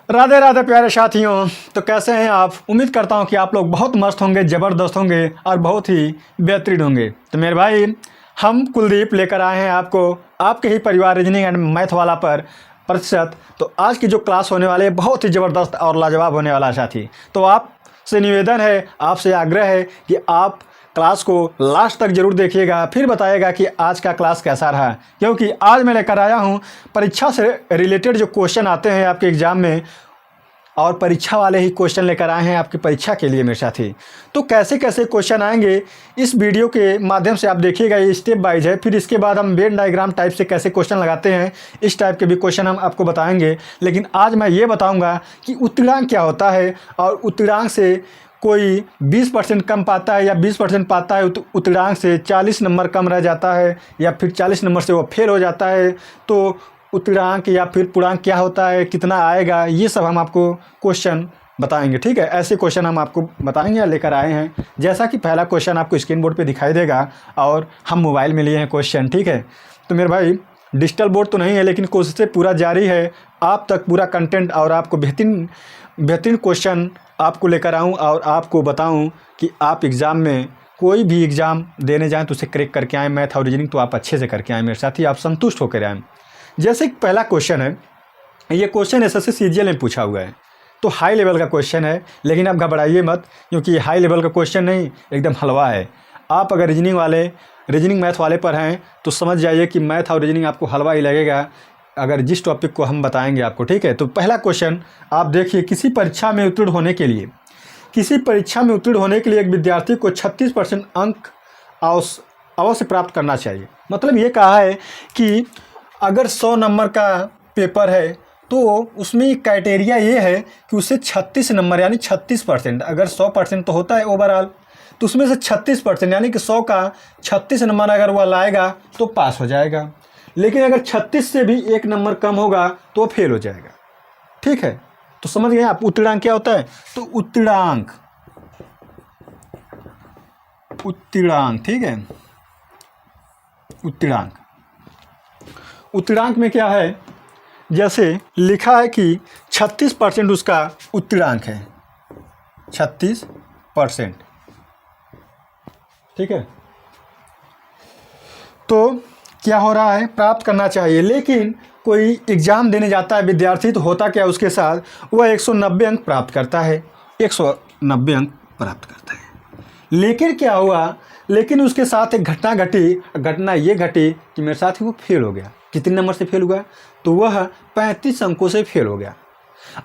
राधे राधे प्यारे साथियों। तो कैसे हैं आप? उम्मीद करता हूं कि आप लोग बहुत मस्त होंगे, ज़बरदस्त होंगे और बहुत ही बेहतरीन होंगे। तो मेरे भाई, हम कुलदीप लेकर आए हैं आपको आपके ही परिवार रीजनिंग एंड मैथ वाला पर प्रतिशत। तो आज की जो क्लास होने वाली है बहुत ही ज़बरदस्त और लाजवाब होने वाला है साथी। तो आपसे निवेदन है, आपसे आग्रह है कि आप क्लास को लास्ट तक जरूर देखिएगा, फिर बताइएगा कि आज का क्लास कैसा रहा। क्योंकि आज मैं लेकर आया हूँ परीक्षा से रिलेटेड जो क्वेश्चन आते हैं आपके एग्ज़ाम में, और परीक्षा वाले ही क्वेश्चन लेकर आए हैं आपकी परीक्षा के लिए मेरे साथी। तो कैसे कैसे क्वेश्चन आएंगे इस वीडियो के माध्यम से आप देखिएगा। ये स्टेप वाइज है। फिर इसके बाद हम वेन डायग्राम टाइप से कैसे क्वेश्चन लगाते हैं, इस टाइप के भी क्वेश्चन हम आपको बताएंगे। लेकिन आज मैं ये बताऊंगा कि उत्तीर्णांक क्या होता है, और उत्तीर्णांक से कोई 20% कम पाता है या 20% पाता है, उत्तीर्णांक से 40 नंबर कम रह जाता है या फिर 40 नंबर से वो फेल हो जाता है, तो उत्तीर्णांक या फिर पूर्णांक क्या होता है, कितना आएगा, ये सब हम आपको क्वेश्चन बताएंगे। ठीक है, ऐसे क्वेश्चन हम आपको बताएंगे या लेकर आए हैं। जैसा कि पहला क्वेश्चन आपको स्क्रीन बोर्ड पे दिखाई देगा और हम मोबाइल में लिए हैं क्वेश्चन। ठीक है, तो मेरे भाई डिजिटल बोर्ड तो नहीं है, लेकिन कोशिशें पूरा जारी है आप तक पूरा कंटेंट और आपको बेहतरीन क्वेश्चन आपको लेकर आऊँ और आपको बताऊँ कि आप एग्ज़ाम में कोई भी एग्ज़ाम देने जाएँ तो उसे क्रैक करके आएँ। मैथ और रीजनिंग तो आप अच्छे से करके आएँ मेरे साथ ही, आप संतुष्ट होकर आएँ। जैसे पहला क्वेश्चन है, ये क्वेश्चन एसएससी सीजीएल में पूछा हुआ है, तो हाई लेवल का क्वेश्चन है। लेकिन आप घबराइए मत, क्योंकि ये हाई लेवल का क्वेश्चन नहीं, एकदम हलवा है। आप अगर रीजनिंग मैथ वाले पर हैं तो समझ जाइए कि मैथ और रीजनिंग आपको हलवा ही लगेगा अगर जिस टॉपिक को हम बताएंगे आपको। ठीक है, तो पहला क्वेश्चन आप देखिए। किसी परीक्षा में उत्तीर्ण होने के लिए एक विद्यार्थी को 36% अंक अवश्य प्राप्त करना चाहिए। मतलब ये कहा है कि अगर 100 नंबर का पेपर है तो उसमें क्राइटेरिया ये है कि उसे 36 नंबर यानी 36%, अगर 100% तो होता है ओवरऑल, तो उसमें से 36% यानी कि 100 का 36 नंबर अगर वह लाएगा तो पास हो जाएगा। लेकिन अगर 36 से भी 1 नंबर कम होगा तो फेल हो जाएगा। ठीक है, तो समझ गए आप उत्तीर्णांक क्या होता है। तो उत्तीर्णांक, ठीक है, उत्तीर्णांक में क्या है, जैसे लिखा है कि 36% उसका उत्तीर्णांक है, 36%। ठीक है, तो क्या हो रहा है, प्राप्त करना चाहिए। लेकिन कोई एग्ज़ाम देने जाता है विद्यार्थी, तो होता क्या उसके साथ, वह 190 अंक प्राप्त करता है, 190 अंक प्राप्त करता है। लेकिन क्या हुआ, लेकिन उसके साथ एक घटना ये घटी कि मेरे साथ ही वो फेल हो गया। कितने नंबर से फेल हुआ, तो वह 35 अंकों से फेल हो गया।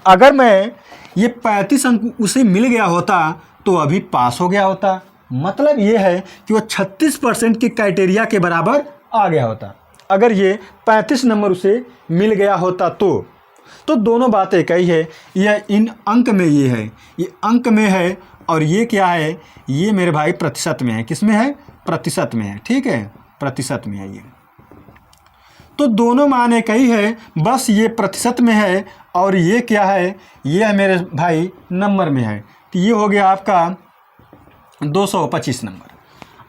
अगर मैं ये 35 अंक उसे मिल गया होता तो अभी पास हो गया होता। मतलब ये है कि वो 36% के क्राइटेरिया के बराबर आ गया होता। अगर ये 35 नंबर उसे मिल गया होता तो दोनों बातें एक ही है। यह इन अंक में ये है, ये अंक में है, और ये क्या है, ये मेरे भाई प्रतिशत में है। किस में है, प्रतिशत में है। ठीक है, प्रतिशत में है ये। तो दोनों मान एक ही है, बस ये प्रतिशत में है और ये क्या है, ये है मेरे भाई नंबर में है। तो ये हो गया आपका 225 नंबर।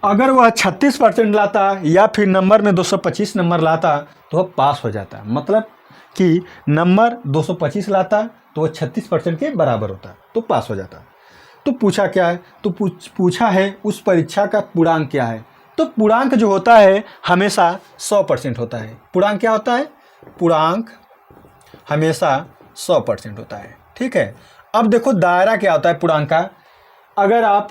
अगर वह 36% लाता या फिर नंबर में 225 नंबर लाता तो वह पास हो जाता। मतलब कि नंबर 225 लाता तो वह 36% के बराबर होता, तो पास हो जाता। तो पूछा क्या है, तो पूछा है उस परीक्षा का पूर्णांक क्या है। तो पूर्णांक जो होता है हमेशा 100% होता है। पूर्णांक क्या होता है, पूर्णांक हमेशा 100% होता है। ठीक है, अब देखो दायरा क्या होता है पूर्णांक का। अगर आप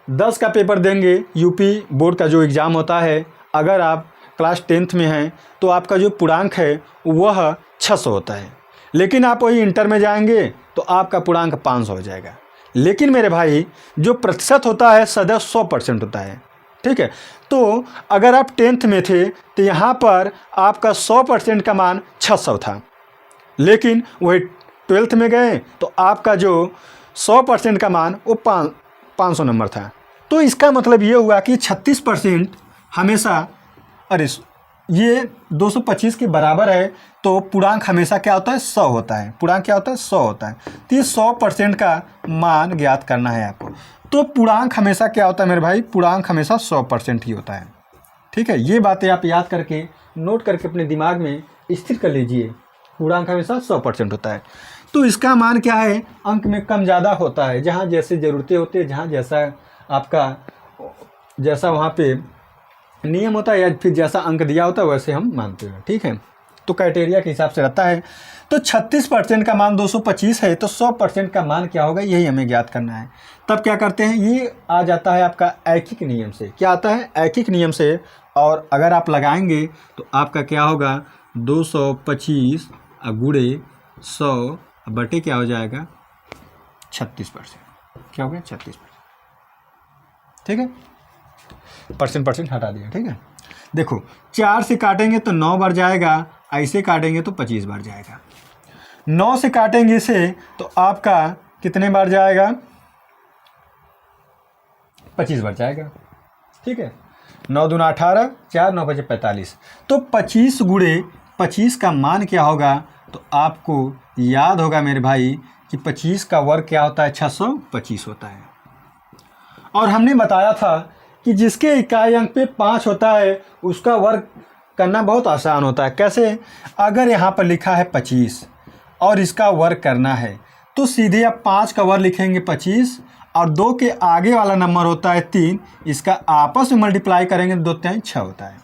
10 का पेपर देंगे, यूपी बोर्ड का जो एग्ज़ाम होता है, अगर आप क्लास 10th में हैं तो आपका जो पूर्णांक है वह 600 होता है। लेकिन आप वही इंटर में जाएंगे तो आपका पूर्णांक 500 हो जाएगा। लेकिन मेरे भाई जो प्रतिशत होता है सदैव 100% होता है। ठीक है, तो अगर आप 10th में थे तो यहाँ पर आपका 100% का मान 600 था, लेकिन वही 12th में गए तो आपका जो 100% का मान वो 500 नंबर था। तो इसका मतलब ये हुआ कि 36% हमेशा, अरे ये 225 के बराबर है, तो पूर्णांक हमेशा क्या होता है, 100 होता है। पूर्णांक क्या होता है, 100 होता है। तो ये 100% का मान ज्ञात करना है आपको। तो पूर्णांक हमेशा क्या होता है मेरे भाई, पूर्णांक हमेशा 100% ही होता है। ठीक है, ये बातें आप याद करके नोट करके अपने दिमाग में स्थिर कर लीजिए। पूर्णांक हमेशा 100% होता है। तो इसका मान क्या है, अंक में कम ज़्यादा होता है, जहाँ जैसे ज़रूरतें होती है, जहाँ जैसा आपका जैसा वहाँ पे नियम होता है या फिर जैसा अंक दिया होता है वैसे हम मानते हैं। ठीक है, तो क्राइटेरिया के हिसाब से रहता है। तो 36% का मान 225 है, तो 100% का मान क्या होगा, यही हमें ज्ञात करना है। तब क्या करते हैं, ये आ जाता है आपका ऐकिक नियम से। क्या आता है, ऐकिक नियम से। और अगर आप लगाएंगे तो आपका क्या होगा, 225 गुणे 100 बटे क्या हो जाएगा, 36%। क्या हो गया, 36%। ठीक है, परसेंट हटा दिया। ठीक है, देखो 4 से काटेंगे तो 9 बार जाएगा, ऐसे काटेंगे तो 25 बार जाएगा। 9 से काटेंगे इसे तो आपका कितने बार जाएगा, 25 बार जाएगा। ठीक है, 9 दूना 18, 4 9 बजे 45। तो 25 गुणे 25 का मान क्या होगा, तो आपको याद होगा मेरे भाई कि 25 का वर्ग क्या होता है, 625 होता है। और हमने बताया था कि जिसके इकाई अंक पे 5 होता है उसका वर्ग करना बहुत आसान होता है। कैसे, अगर यहाँ पर लिखा है 25 और इसका वर्ग करना है तो सीधे आप 5 का वर्ग लिखेंगे 25 और 2 के आगे वाला नंबर होता है 3, इसका आपस में मल्टीप्लाई करेंगे तो 2 3 6 होता है।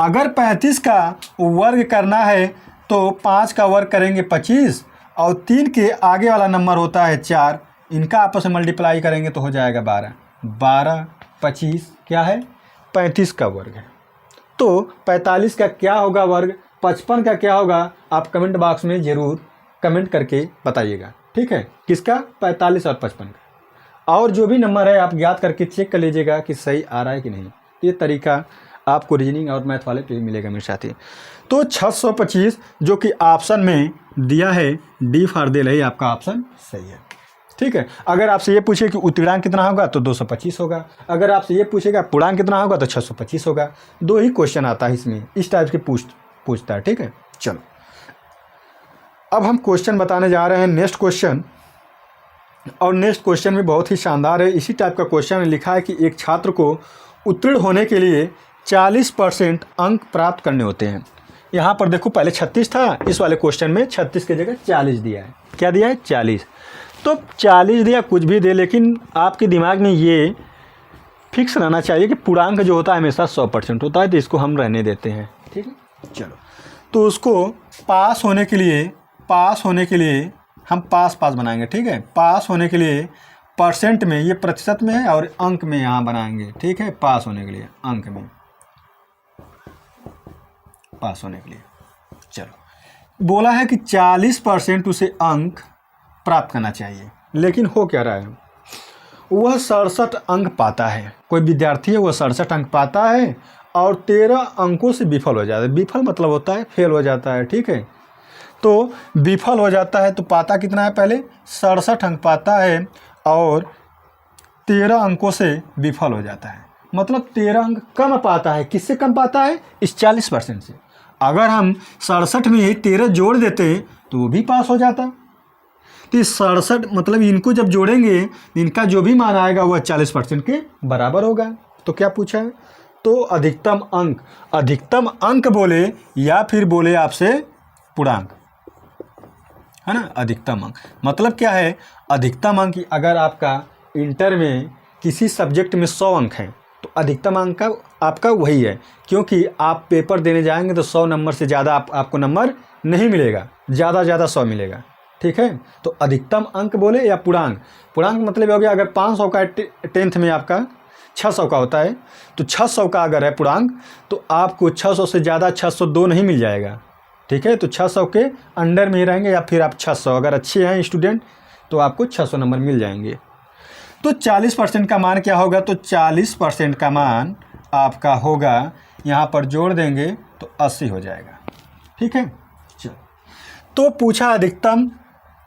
अगर 35 का वर्ग करना है तो 5 का वर्ग करेंगे 25 और 3 के आगे वाला नंबर होता है 4, इनका आपस में मल्टीप्लाई करेंगे तो हो जाएगा 12। 12 25 क्या है, 35 का वर्ग है। तो 45 का क्या होगा वर्ग, 55 का क्या होगा, आप कमेंट बॉक्स में ज़रूर कमेंट करके बताइएगा। ठीक है, किसका, 45 और 55 का। और जो भी नंबर है आप याद करके चेक कर लीजिएगा कि सही आ रहा है कि नहीं। ये तरीका आपको रीजनिंग और मैथ वाले पे मिलेगा मेरे साथी। तो 625 जो कि ऑप्शन में दिया है, डी फॉर दे रही आपका ऑप्शन सही है। ठीक है, अगर आपसे ये पूछे कि उत्तरांक कितना होगा तो 225 होगा, अगर आपसे ये पूछेगा पूर्णांक कितना होगा तो 625 होगा। 2 ही क्वेश्चन आता है इसमें, इस टाइप के पूछता है। ठीक है, चलो अब हम क्वेश्चन बताने जा रहे हैं, नेक्स्ट क्वेश्चन। और नेक्स्ट क्वेश्चन भी बहुत ही शानदार है। इसी टाइप का क्वेश्चन लिखा है कि एक छात्र को उत्तीर्ण होने के लिए 40% अंक प्राप्त करने होते हैं। यहाँ पर देखो पहले 36 था, इस वाले क्वेश्चन में 36 की जगह 40 दिया है। क्या दिया है, 40। तो 40 दिया, कुछ भी दे, लेकिन आपके दिमाग में ये फिक्स रहना चाहिए कि पूर्णांक जो होता है हमेशा 100% होता है, तो इसको हम रहने देते हैं। ठीक है, चलो तो उसको पास होने के लिए हम पास बनाएंगे। ठीक है, पास होने के लिए परसेंट में, ये प्रतिशत में है, और अंक में यहाँ बनाएंगे। ठीक है, पास होने के लिए अंक में, पास होने के लिए। चलो बोला है कि 40% उसे अंक प्राप्त करना चाहिए, लेकिन हो क्या रहा है, वह 67 अंक पाता है। कोई विद्यार्थी है, वह 67 अंक पाता है और 13 अंकों से विफल हो जाता है। विफल मतलब होता है फेल हो जाता है। ठीक है, तो विफल हो जाता है तो पाता कितना है, पहले 67 अंक पाता है और 13 अंकों से विफल हो जाता है। मतलब 13 अंक कम पाता है। किससे कम पाता है, इस 40% से। अगर हम 67 में ही 13 जोड़ देते तो वो भी पास हो जाता। तो 67 मतलब इनको जब जोड़ेंगे इनका जो भी मान आएगा वह 40% के बराबर होगा। तो क्या पूछा है, तो अधिकतम अंक बोले या फिर बोले आपसे पूर्णांक, है ना। अधिकतम अंक मतलब क्या है, अधिकतम अंक अगर आपका इंटर में किसी सब्जेक्ट में 100 अंक हैं तो अधिकतम अंक आपका वही है, क्योंकि आप पेपर देने जाएंगे तो 100 नंबर से ज़्यादा आपको नंबर नहीं मिलेगा, ज़्यादा 100 मिलेगा। ठीक है, तो अधिकतम अंक बोले या पूर्णांक। पूर्णांक मतलब हो गया, अगर 500 का 10th में आपका 600 का होता है तो 600 का अगर है पूर्णांक तो आपको 600 से ज़्यादा 602 नहीं मिल जाएगा। ठीक है, तो 600 के अंडर में ही रहेंगे, या फिर आप 600 अगर अच्छे हैं स्टूडेंट तो आपको 600 नंबर मिल जाएंगे। तो 40% का मान क्या होगा, तो 40% का मान आपका होगा, यहाँ पर जोड़ देंगे तो 80 हो जाएगा। ठीक है, चलो तो पूछा अधिकतम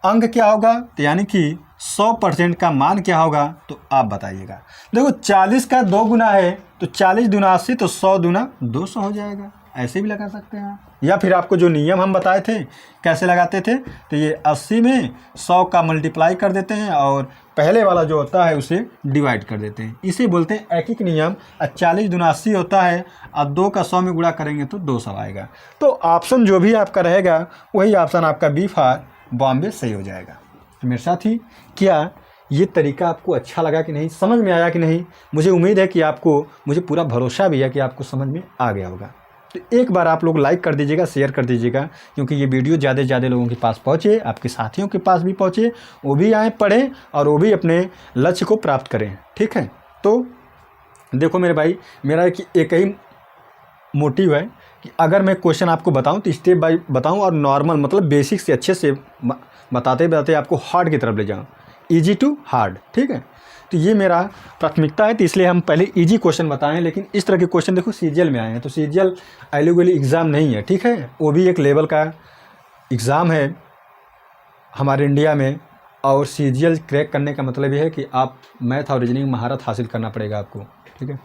अंक क्या होगा, तो यानी कि 100% का मान क्या होगा, तो आप बताइएगा। देखो 40 का 2 गुना है तो 40 दूना 80, तो 100 दूना 200 हो जाएगा। ऐसे भी लगा सकते हैं आप। या फिर आपको जो नियम हम बताए थे कैसे लगाते थे, तो ये 80 में 100 का मल्टीप्लाई कर देते हैं और पहले वाला जो होता है उसे डिवाइड कर देते हैं। इसे बोलते हैं एकिक नियम। 40 दूना 80 होता है और 2 का 100 में गुणा करेंगे तो 200 आएगा। तो ऑप्शन जो भी आपका रहेगा वही ऑप्शन आपका बी फॉर बॉम्बे सही हो जाएगा। मेरे साथ ही क्या ये तरीका आपको अच्छा लगा कि नहीं, समझ में आया कि नहीं? मुझे उम्मीद है कि आपको, मुझे पूरा भरोसा भी है कि आपको समझ में आ गया होगा। तो एक बार आप लोग लाइक कर दीजिएगा, शेयर कर दीजिएगा, क्योंकि ये वीडियो ज़्यादा से ज़्यादा लोगों के पास पहुँचे, आपके साथियों के पास भी पहुँचे, वो भी आएँ, पढ़ें और वो भी अपने लक्ष्य को प्राप्त करें। ठीक है, तो देखो मेरे भाई, मेरा एक ही मोटिव है कि अगर मैं क्वेश्चन आपको बताऊं तो स्टेप बाय बताऊं और नॉर्मल मतलब बेसिक से अच्छे से बताते बताते आपको हार्ड की तरफ ले जाऊं, इजी टू हार्ड। ठीक है, तो ये मेरा प्राथमिकता है, तो इसलिए हम पहले इजी क्वेश्चन बताएं। लेकिन इस तरह के क्वेश्चन देखो सीजीएल में आए हैं, तो सीजीएल एलिजिबल एग्ज़ाम नहीं है। ठीक है, वो भी एक लेवल का एग्ज़ाम है हमारे इंडिया में, और सीजीएल क्रैक करने का मतलब ये है कि आप मैथ और रीजनिंग महारत हासिल करना पड़ेगा आपको। ठीक है,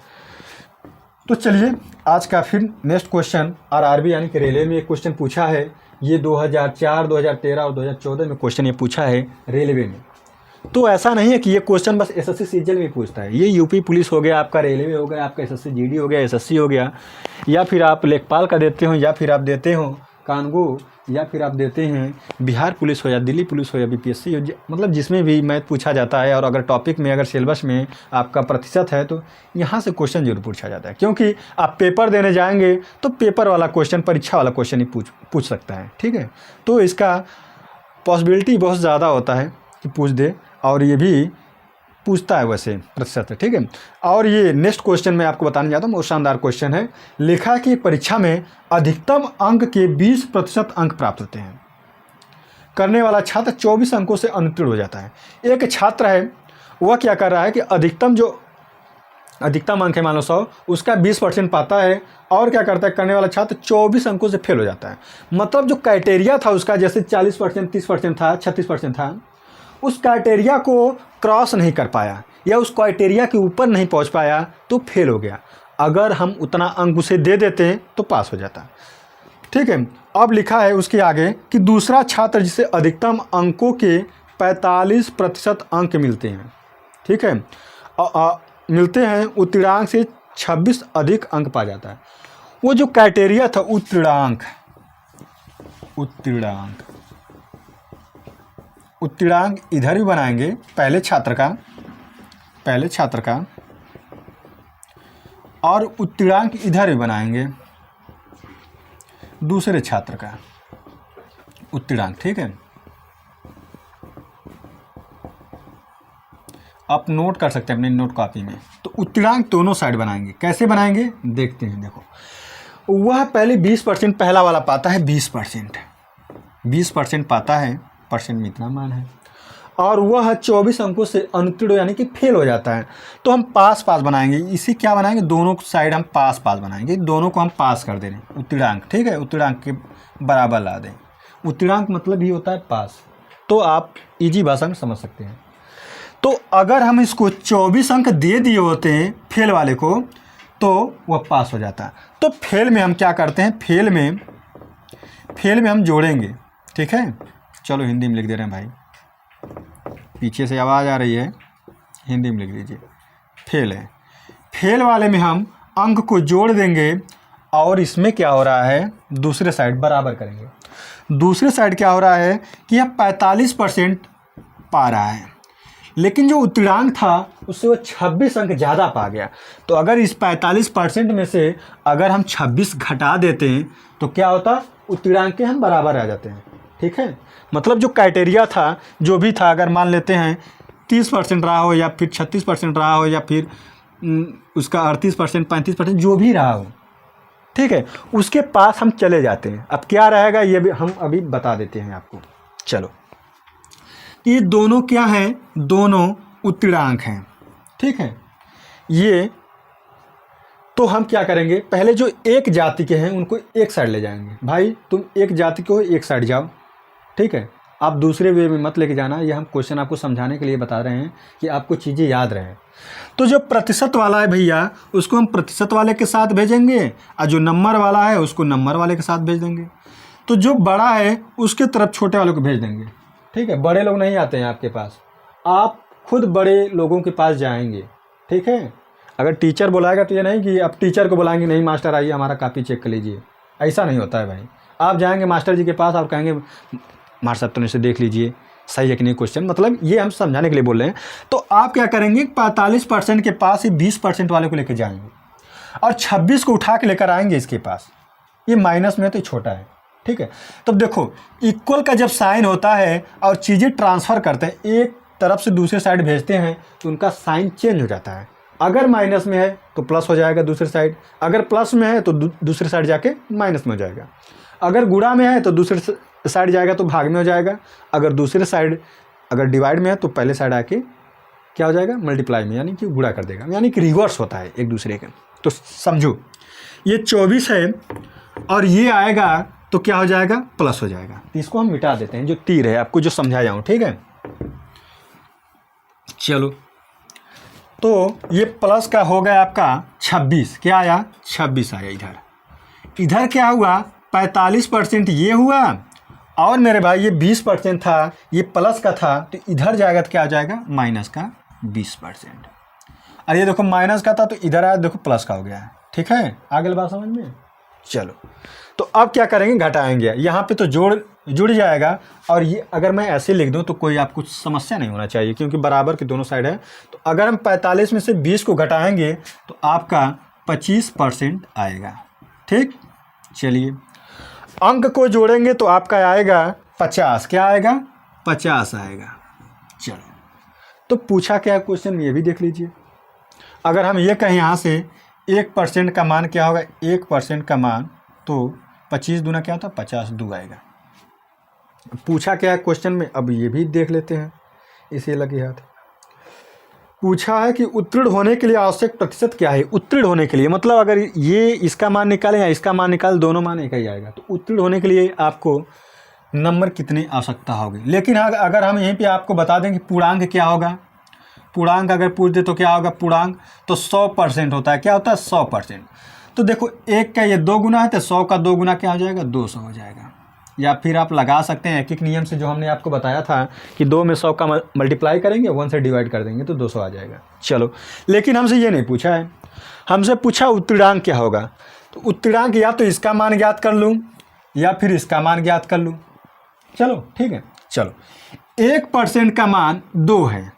तो चलिए आज का फिर नेक्स्ट क्वेश्चन आरआरबी यानी कि रेलवे में एक क्वेश्चन पूछा है। ये 2004, 2013 और 2014 में क्वेश्चन ये पूछा है रेलवे में। तो ऐसा नहीं है कि ये क्वेश्चन बस एसएससी सीजीएल में पूछता है, ये यूपी पुलिस हो गया, आपका रेलवे हो गया, आपका एसएससी जीडी हो गया, एसएससी हो गया, या फिर आप लेखपाल का देते हो, या फिर आप देते हो कानगो, या फिर आप देते हैं बिहार पुलिस हो या दिल्ली पुलिस हो या बीपीएससी हो, मतलब जिसमें भी मैथ पूछा जाता है। और अगर टॉपिक में, अगर सिलेबस में आपका प्रतिशत है तो यहाँ से क्वेश्चन जरूर पूछा जाता है, क्योंकि आप पेपर देने जाएंगे तो पेपर वाला क्वेश्चन, परीक्षा वाला क्वेश्चन ही पूछ सकता है। ठीक है, तो इसका पॉसिबिलिटी बहुत ज़्यादा होता है कि पूछ दे, और ये भी पूछता है वैसे प्रतिशत। ठीक है, और ये नेक्स्ट क्वेश्चन मैं आपको बताने जाता हूँ, बहुत शानदार क्वेश्चन है। लिखा कि परीक्षा में अधिकतम अंक के 20% अंक प्राप्त होते हैं करने वाला छात्र 24 अंकों से अनुत्तीर्ण हो जाता है। एक छात्र है, वह क्या कर रहा है कि अधिकतम अंक है मान लो 100, उसका 20% पाता है, और क्या करता है करने वाला छात्र 24 अंकों से फेल हो जाता है। मतलब जो क्राइटेरिया था उसका, जैसे 40%, 30% था, 36% था, उस क्राइटेरिया को क्रॉस नहीं कर पाया या उस क्राइटेरिया के ऊपर नहीं पहुंच पाया तो फेल हो गया। अगर हम उतना अंक उसे दे देते तो पास हो जाता। ठीक है, अब लिखा है उसके आगे कि दूसरा छात्र जिसे अधिकतम अंकों के 45% अंक मिलते हैं। ठीक है, मिलते हैं, उत्तीर्णांक से 26 अधिक अंक पा जाता है। वो जो क्राइटेरिया था उत्तीर्णांक इधर भी बनाएंगे, पहले छात्र का, और उत्तीर्णांक इधर भी बनाएंगे दूसरे छात्र का उत्तीर्णांक। ठीक है, आप नोट कर सकते हैं अपने नोट कॉपी में। तो उत्तीर्णांक दोनों साइड बनाएंगे, कैसे बनाएंगे देखते हैं। देखो, वह पहले 20% पहला वाला पाता है, 20% पाता है, परसेंट में इतना मान है, और वह 24 अंकों से अनुत्तीर्ण यानी कि फेल हो जाता है। तो हम पास बनाएंगे, इसे क्या बनाएंगे, दोनों साइड हम पास बनाएंगे, दोनों को हम पास कर दे रहे हैं उत्तीर्णांक। ठीक है, उत्तीर्णांक के बराबर ला दें। उत्तीर्णांक मतलब ही होता है पास, तो आप इजी भाषा में समझ सकते हैं। तो अगर हम इसको 24 अंक दे दिए होते हैं फेल वाले को, तो वह पास हो जाता। तो फेल में हम क्या करते हैं, फेल में हम जोड़ेंगे। ठीक है, चलो हिंदी में लिख दे रहे हैं भाई, पीछे से आवाज़ आ रही है, हिंदी में लिख दीजिए। फेल है, फेल वाले में हम अंक को जोड़ देंगे, और इसमें क्या हो रहा है, दूसरे साइड बराबर करेंगे। दूसरे साइड क्या हो रहा है कि यह 45% पा रहा है, लेकिन जो उत्तीर्णांक था उससे वो 26 अंक ज़्यादा पा गया। तो अगर इस 45% में से अगर हम 26 घटा देते हैं तो क्या होता, उत्तीर्णांक के हम बराबर आ जाते हैं। ठीक है, मतलब जो क्राइटेरिया था, जो भी था, अगर मान लेते हैं 30% रहा हो, या फिर 36% रहा हो, या फिर उसका 38%, 35% जो भी रहा हो, ठीक है, उसके पास हम चले जाते हैं। अब क्या रहेगा ये भी हम अभी बता देते हैं आपको। चलो, ये दोनों क्या हैं, दोनों उत्तीर्णांक हैं। ठीक है, ये तो हम क्या करेंगे, पहले जो एक जाति के हैं उनको एक साइड ले जाएंगे। भाई तुम एक जाति को एक साइड जाओ, ठीक है, आप दूसरे वे में मत लेके जाना, ये हम क्वेश्चन आपको समझाने के लिए बता रहे हैं कि आपको चीज़ें याद रहें। तो जो प्रतिशत वाला है भैया उसको हम प्रतिशत वाले के साथ भेजेंगे और जो नंबर वाला है उसको नंबर वाले के साथ भेज देंगे। तो जो बड़ा है उसके तरफ छोटे वालों को भेज देंगे, ठीक है। बड़े लोग नहीं आते हैं आपके पास, आप खुद बड़े लोगों के पास जाएंगे, ठीक है। अगर टीचर बुलाएगा तो ये नहीं कि अब टीचर को बुलाएंगे, नहीं मास्टर आइए हमारा कापी चेक कर लीजिए, ऐसा नहीं होता है भाई। आप जाएंगे मास्टर जी के पास, आप कहेंगे मास्टर साहब तो इसे देख लीजिए सही है कि नहीं क्वेश्चन, मतलब ये हम समझाने के लिए बोल रहे हैं। तो आप क्या करेंगे, 45% के पास ही 20% वाले को लेकर जाएंगे और 26 को उठा के लेकर आएंगे इसके पास। ये माइनस में तो छोटा है, ठीक है। तब देखो इक्वल का जब साइन होता है और चीज़ें ट्रांसफ़र करते हैं, एक तरफ से दूसरे साइड भेजते हैं तो उनका साइन चेंज हो जाता है। अगर माइनस में है तो प्लस हो जाएगा दूसरी साइड, अगर प्लस में है तो दूसरी साइड जाके माइनस में हो जाएगा, अगर गुणा में है तो दूसरी साइड जाएगा तो भाग में हो जाएगा, अगर दूसरे साइड अगर डिवाइड में है तो पहले साइड आके क्या हो जाएगा, मल्टीप्लाई में, यानी कि गुणा कर देगा, यानी कि रिवर्स होता है एक दूसरे के। तो समझो ये 24 है और ये आएगा तो क्या हो जाएगा, प्लस हो जाएगा। तो इसको हम मिटा देते हैं, जो तीर है आपको जो समझाया हूँ, ठीक है। चलो तो ये प्लस का हो गया आपका 26, क्या आया 26 आया। इधर क्या हुआ 45% ये हुआ और मेरे भाई ये 20% था, ये प्लस का था, तो इधर जाएगा तो क्या हो जाएगा माइनस का 20%। और ये देखो माइनस का था तो इधर आया देखो प्लस का हो गया है, ठीक है। आगे बात समझ में। चलो तो अब क्या करेंगे, घटाएंगे, यहाँ पे तो जुड़ जाएगा। और ये अगर मैं ऐसे लिख दूँ तो कोई आपको समस्या नहीं होना चाहिए, क्योंकि बराबर की दोनों साइड है। तो अगर हम 45 में से 20 को घटाएंगे तो आपका 25% आएगा, ठीक। चलिए अंक को जोड़ेंगे तो आपका आएगा 50, क्या आएगा 50 आएगा। चलो तो पूछा क्या क्वेश्चन, ये भी देख लीजिए। अगर हम ये कहें यहाँ से 1% का मान क्या होगा, 1% का मान तो 25 दूना क्या होता है 50 दो आएगा। पूछा क्या है क्वेश्चन में, अब ये भी देख लेते हैं, इसे लगे हाथ। पूछा है कि उत्तीर्ण होने के लिए आवश्यक प्रतिशत क्या है। उत्तीर्ण होने के लिए मतलब अगर ये इसका मान निकालें या इसका मान निकालें, दोनों मान एक ही आएगा। तो उत्तीर्ण होने के लिए आपको नंबर कितनी आवश्यकता होगी। लेकिन अगर हम यहीं पे आपको बता दें कि पूर्णांक क्या होगा, पूर्णांक अगर पूछ दे तो क्या होगा, पूर्णांक तो 100% होता है, क्या होता है 100%। तो देखो 1 का ये 2 गुना है तो 100 का 2 गुना क्या हो जाएगा 200 हो जाएगा। या फिर आप लगा सकते हैं एक नियम से, जो हमने आपको बताया था कि 2 में 100 का मल्टीप्लाई करेंगे, 1 से डिवाइड कर देंगे तो 200 आ जाएगा। चलो लेकिन हमसे ये नहीं पूछा है, हमसे पूछा उत्तीर्णांक क्या होगा। तो उत्तीर्णांक या तो इसका मान ज्ञात कर लूँ या फिर इसका मान ज्ञात कर लूँ। चलो ठीक है। चलो 1% का मान 2 है,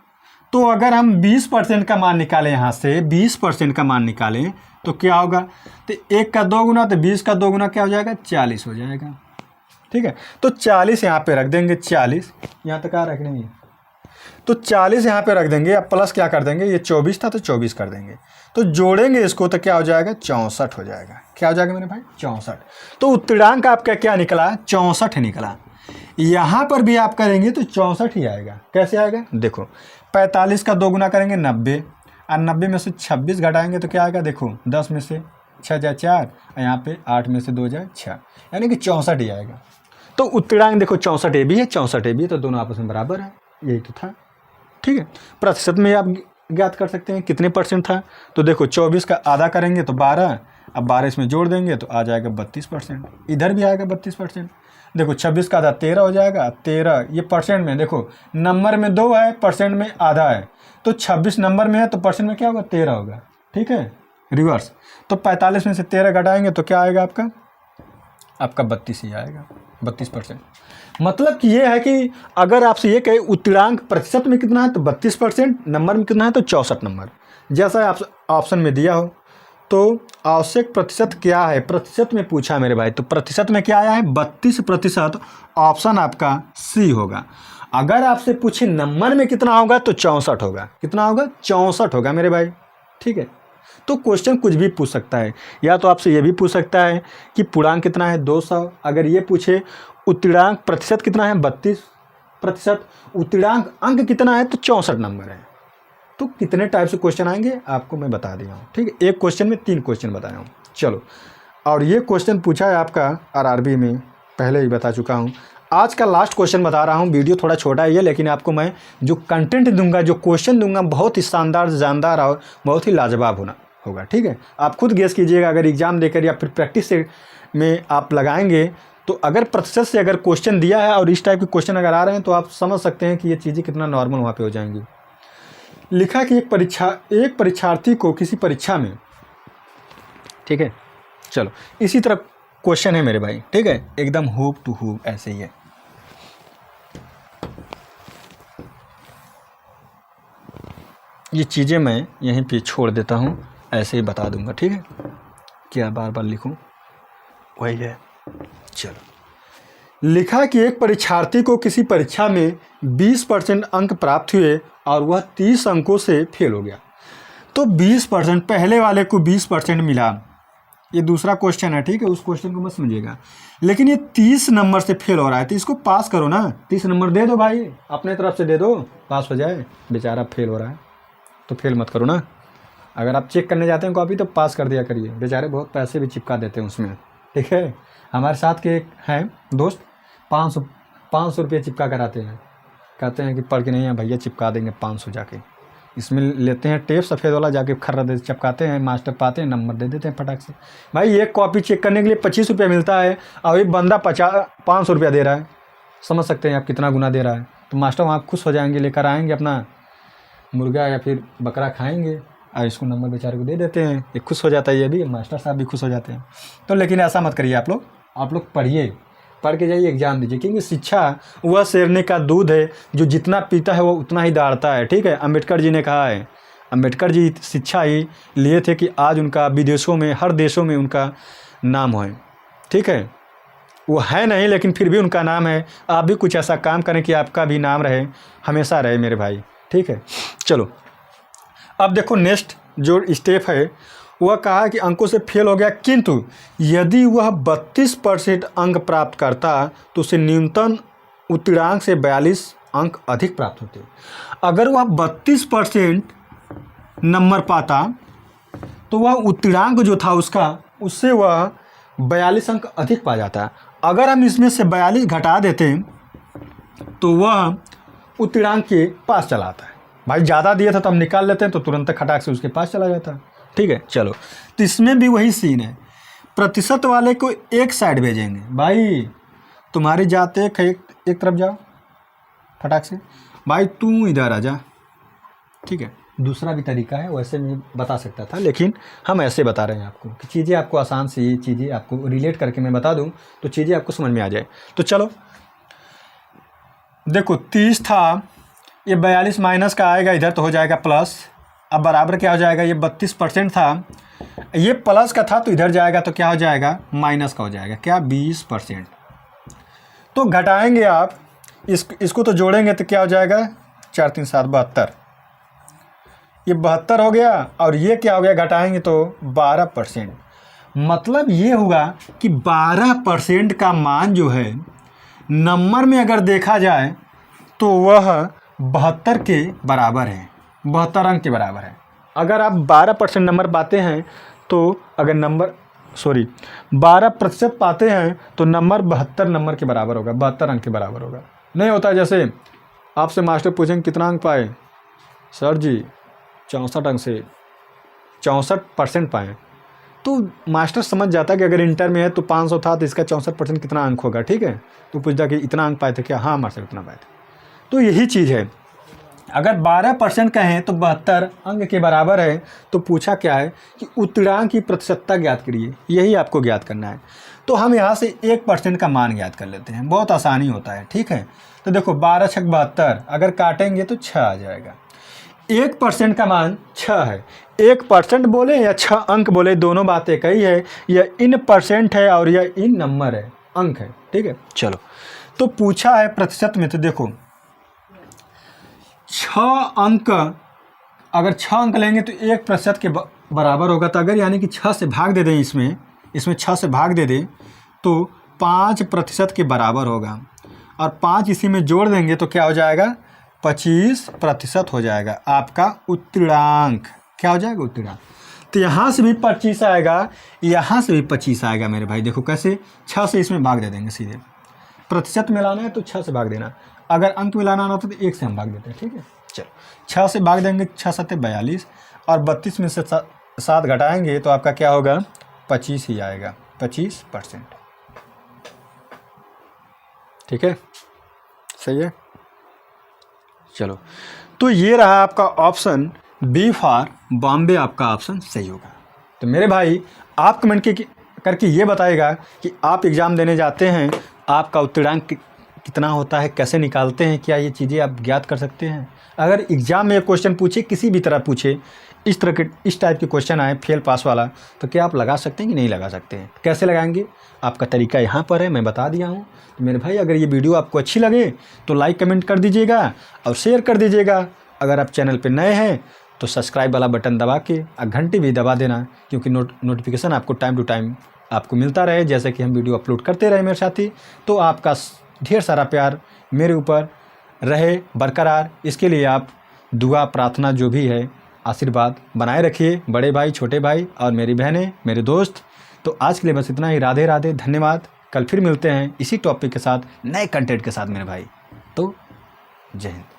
तो अगर हम 20% का मान निकालें, यहाँ से 20% का मान निकालें तो क्या होगा, तो 1 का 2 गुना तो 20 का 2 गुना क्या हो जाएगा 40 हो जाएगा, ठीक है। तो 40 यहाँ पे रख देंगे, 40 यहाँ तक रख देंगे, तो 40 यहाँ पे रख देंगे। अब प्लस क्या कर देंगे, ये 24 था तो 24 कर देंगे, तो जोड़ेंगे इसको तो क्या हो जाएगा 64 हो जाएगा। क्या हो जाएगा मेरे भाई 64। तो उत्तीर्णांक आपका क्या निकला 64 निकला। यहाँ पर भी आप करेंगे तो 64 ही आएगा। कैसे आएगा देखो, 45 का 2 गुना करेंगे 90 और 90 में से 26 घटाएंगे तो क्या आएगा, देखो 10 में से 6 जाए 4 और यहाँ पे 8 में से 2 जाए 6, यानी कि 64 ही आएगा। तो उत्तीर्णांक देखो 64 ए भी है 64 ए भी है, तो दोनों आपस में बराबर है, यही तो था, ठीक है। प्रतिशत में आप ज्ञात कर सकते हैं कितने परसेंट था। तो देखो 24 का आधा करेंगे तो 12, अब 12 इसमें जोड़ देंगे तो आ जाएगा 32%। इधर भी आएगा 32%। देखो 26 का आधा 13 हो जाएगा, 13 ये परसेंट में, देखो नंबर में 2 है, परसेंट में आधा है, तो 26 नंबर में है तो परसेंट में क्या होगा 13 होगा, ठीक है, रिवर्स। तो 45 में से 13 घटाएंगे तो क्या आएगा आपका 32 ही आएगा, 32%। मतलब कि ये है कि अगर आपसे ये कहे उत्तीर्णांक प्रतिशत में कितना है तो 32%, नंबर में कितना है तो 64 नंबर, जैसा आप ऑप्शन में दिया हो। तो आवश्यक प्रतिशत क्या है, प्रतिशत में पूछा मेरे भाई, तो प्रतिशत में क्या आया है 32%, ऑप्शन आपका सी होगा। अगर आपसे पूछे नंबर में कितना होगा तो 64 होगा। कितना होगा 64 होगा मेरे भाई, ठीक है। तो क्वेश्चन कुछ भी पूछ सकता है, या तो आपसे ये भी पूछ सकता है कि पूर्णांक कितना है 200। अगर ये पूछे उत्तीर्णांक प्रतिशत कितना है 32%, उत्तीर्णांक अंक कितना है तो 64 नंबर है। तो कितने टाइप से क्वेश्चन आएंगे आपको मैं बता दिया हूँ, ठीक है। एक क्वेश्चन में 3 क्वेश्चन बताया हूँ। चलो, और ये क्वेश्चन पूछा है आपका आरआरबी में, पहले ही बता चुका हूँ। आज का लास्ट क्वेश्चन बता रहा हूँ। वीडियो थोड़ा छोटा ही है, लेकिन आपको मैं जो कंटेंट दूंगा, जो क्वेश्चन दूंगा, बहुत ही शानदार, जानदार और बहुत ही लाजवाब होगा। ठीक है, आप खुद गेस कीजिएगा। अगर एग्ज़ाम देकर या फिर प्रैक्टिस से में आप लगाएंगे तो अगर प्रतिशत से अगर क्वेश्चन दिया है और इस टाइप के क्वेश्चन अगर आ रहे हैं तो आप समझ सकते हैं कि ये चीज़ें कितना नॉर्मल वहाँ पे हो जाएंगी। लिखा कि एक परीक्षार्थी को किसी परीक्षा में, ठीक है, चलो इसी तरह क्वेश्चन है मेरे भाई, ठीक है, एकदम हूब टू हूब ऐसे ही है। ये चीज़ें मैं यहीं पे छोड़ देता हूँ, ऐसे ही बता दूंगा, ठीक है, क्या बार बार लिखूँ, वही है। चलो, लिखा कि एक परीक्षार्थी को किसी परीक्षा में 20% अंक प्राप्त हुए और वह 30 अंकों से फेल हो गया। तो 20%, पहले वाले को 20% मिला, ये दूसरा क्वेश्चन है, ठीक है, उस क्वेश्चन को मत समझिएगा। लेकिन ये 30 नंबर से फेल हो रहा है, तो इसको पास करो ना, 30 नंबर दे दो भाई, अपने तरफ से दे दो, पास हो जाए। बेचारा फेल हो रहा है तो फेल मत करो ना। अगर आप चेक करने जाते हैं कॉपी तो पास कर दिया करिए, बेचारे बहुत पैसे भी चिपका देते हैं उसमें, ठीक है। हमारे साथ के एक हैं दोस्त, 500 रुपये चिपका कर आते हैं, कहते हैं कि पढ़ के नहीं है भैया, चिपका देंगे 500 जाके। इसमें लेते हैं टेप सफ़ेद वाला, जाके खर्रा दे चिपकाते हैं, मास्टर पाते हैं, नंबर दे देते हैं फटाक से। भाई एक कॉपी चेक करने के लिए 25 रुपया मिलता है और एक बंदा 500 रुपया दे रहा है, समझ सकते हैं आप कितना गुना दे रहा है। तो मास्टर वहाँ खुश हो जाएंगे, लेकर आएंगे अपना मुर्गा या फिर बकरा खाएंगे और इसको नंबर बेचारे को दे देते हैं, ये खुश हो जाता है, ये भी मास्टर साहब भी खुश हो जाते हैं। तो लेकिन ऐसा मत करिए आप लोग पढ़िए, पढ़ के जाइए, एग्जाम दीजिए, क्योंकि शिक्षा वह शेरनी का दूध है जो जितना पीता है वो उतना ही दौड़ता है, ठीक है। अम्बेडकर जी ने कहा है, अम्बेडकर जी शिक्षा ही लिए थे कि आज उनका विदेशों में, हर देशों में उनका नाम है, ठीक है। वो है नहीं लेकिन फिर भी उनका नाम है। आप भी कुछ ऐसा काम करें कि आपका भी नाम रहे, हमेशा रहे मेरे भाई, ठीक है। चलो अब देखो नेक्स्ट जो स्टेप है, वह कहा कि अंकों से फेल हो गया, किंतु यदि वह 32% अंक प्राप्त करता तो उसे न्यूनतम उत्तीर्णांक से 42 अंक अधिक प्राप्त होते। अगर वह 32% नंबर पाता तो वह उत्तीर्णांक जो था उसका, उससे वह 42 अंक अधिक पा जाता। अगर हम इसमें से 42 घटा देते तो वह उत्तीर्णांक के पास चला आता है। भाई ज़्यादा दिया था तो हम निकाल लेते हैं तो तुरंत खटाक से उसके पास चला जाता है, ठीक है। चलो, तो इसमें भी वही सीन है, प्रतिशत वाले को एक साइड भेजेंगे। भाई तुम्हारी जात एक तरफ जाओ फटाक से, भाई तू इधर आ जा, ठीक है। दूसरा भी तरीका है, वैसे मैं बता सकता था, लेकिन हम ऐसे बता रहे हैं आपको कि चीज़ें आपको आसान से, ये चीज़ें आपको रिलेट करके मैं बता दूं तो चीज़ें आपको समझ में आ जाए। तो चलो देखो, 30 था, ये 42 माइनस का आएगा इधर तो हो जाएगा प्लस। अब बराबर क्या हो जाएगा, ये 32% था, ये प्लस का था तो इधर जाएगा तो क्या हो जाएगा, माइनस का हो जाएगा, क्या 20%। तो घटाएंगे आप इसको तो जोड़ेंगे तो क्या हो जाएगा, 4 3 7 72, ये 72 हो गया। और ये क्या हो गया, घटाएंगे तो 12%। मतलब ये होगा कि 12% का मान जो है नंबर में अगर देखा जाए तो वह 72 के बराबर है, 72 अंक के बराबर है। अगर आप 12% नंबर पाते हैं तो अगर 12% पाते हैं तो नंबर 72 नंबर के बराबर होगा, 72 अंक के बराबर होगा। नहीं होता जैसे आपसे मास्टर पूछेंगे कितना अंक पाए, सर जी 64 अंक से 64% पाए, तो मास्टर समझ जाता है कि अगर इंटर में है तो 500 था तो इसका 64% कितना अंक होगा, ठीक है। तो पूछता कि इतना अंक पाए थे क्या, हाँ मास्टर इतना पाए थे। तो यही चीज़ है, अगर 12% कहें तो 72 अंक के बराबर है। तो पूछा क्या है कि उत्तीर्णांक की प्रतिशतता ज्ञात करिए, यही आपको ज्ञात करना है। तो हम यहाँ से 1% का मान ज्ञात कर लेते हैं, बहुत आसानी होता है, ठीक है। तो देखो 12 छक 72, अगर काटेंगे तो 6 आ जाएगा। 1% का मान 6 है, 1% बोले या 6 अंक बोले, दोनों बातें एक ही है। यह इन परसेंट है और यह इन नंबर है, अंक है, ठीक है। चलो, तो पूछा है प्रतिशत में, तो देखो 6 अंक, अगर 6 अंक लेंगे तो 1% के बराबर होगा। तो अगर यानी कि 6 से भाग दे दें, इसमें 6 से भाग दे दें तो 5% के बराबर होगा। और 5 इसी में जोड़ देंगे तो क्या हो जाएगा, 25% हो जाएगा आपका उत्तीर्णांक। क्या हो जाएगा, उत्तीर्णांक। तो यहाँ से भी 25 आएगा, यहाँ से भी 25 आएगा मेरे भाई। देखो कैसे, 6 से इसमें भाग दे देंगे सीधे, प्रतिशत मिलाना है तो 6 से भाग देना, अगर अंक मिलाना होता तो 1 से हम भाग देते हैं। ठीक है, चलो 6 से भाग देंगे, 6 7 42 और 32 में से 7 घटाएंगे तो आपका क्या होगा, 25 ही आएगा, 25%। ठीक है, सही है। चलो, तो ये रहा आपका ऑप्शन बी फॉर बॉम्बे, आपका ऑप्शन सही होगा। तो मेरे भाई आप कमेंट करके ये बताएगा कि आप एग्ज़ाम देने जाते हैं, आपका उत्तीर्णांक कितना होता है, कैसे निकालते हैं, क्या ये चीज़ें आप ज्ञात कर सकते हैं। अगर एग्ज़ाम में क्वेश्चन पूछे, किसी भी तरह पूछे, इस टाइप के क्वेश्चन आए फेल पास वाला, तो क्या आप लगा सकते हैं कि नहीं लगा सकते हैं, कैसे लगाएंगे, आपका तरीका यहाँ पर है, मैं बता दिया हूँ। तो मेरे भाई अगर ये वीडियो आपको अच्छी लगे तो लाइक कमेंट कर दीजिएगा और शेयर कर दीजिएगा। अगर आप चैनल पर नए हैं तो सब्सक्राइब वाला बटन दबा के घंटी भी दबा देना, क्योंकि नोटिफिकेशन आपको टाइम टू टाइम आपको मिलता रहे, जैसे कि हम वीडियो अपलोड करते रहे मेरे साथी। तो आपका ढेर सारा प्यार मेरे ऊपर रहे बरकरार, इसके लिए आप दुआ प्रार्थना जो भी है आशीर्वाद बनाए रखिए, बड़े भाई, छोटे भाई और मेरी बहनें, मेरे दोस्त। तो आज के लिए बस इतना ही। राधे राधे, धन्यवाद। कल फिर मिलते हैं इसी टॉपिक के साथ, नए कंटेंट के साथ मेरे भाई। तो जय हिंद।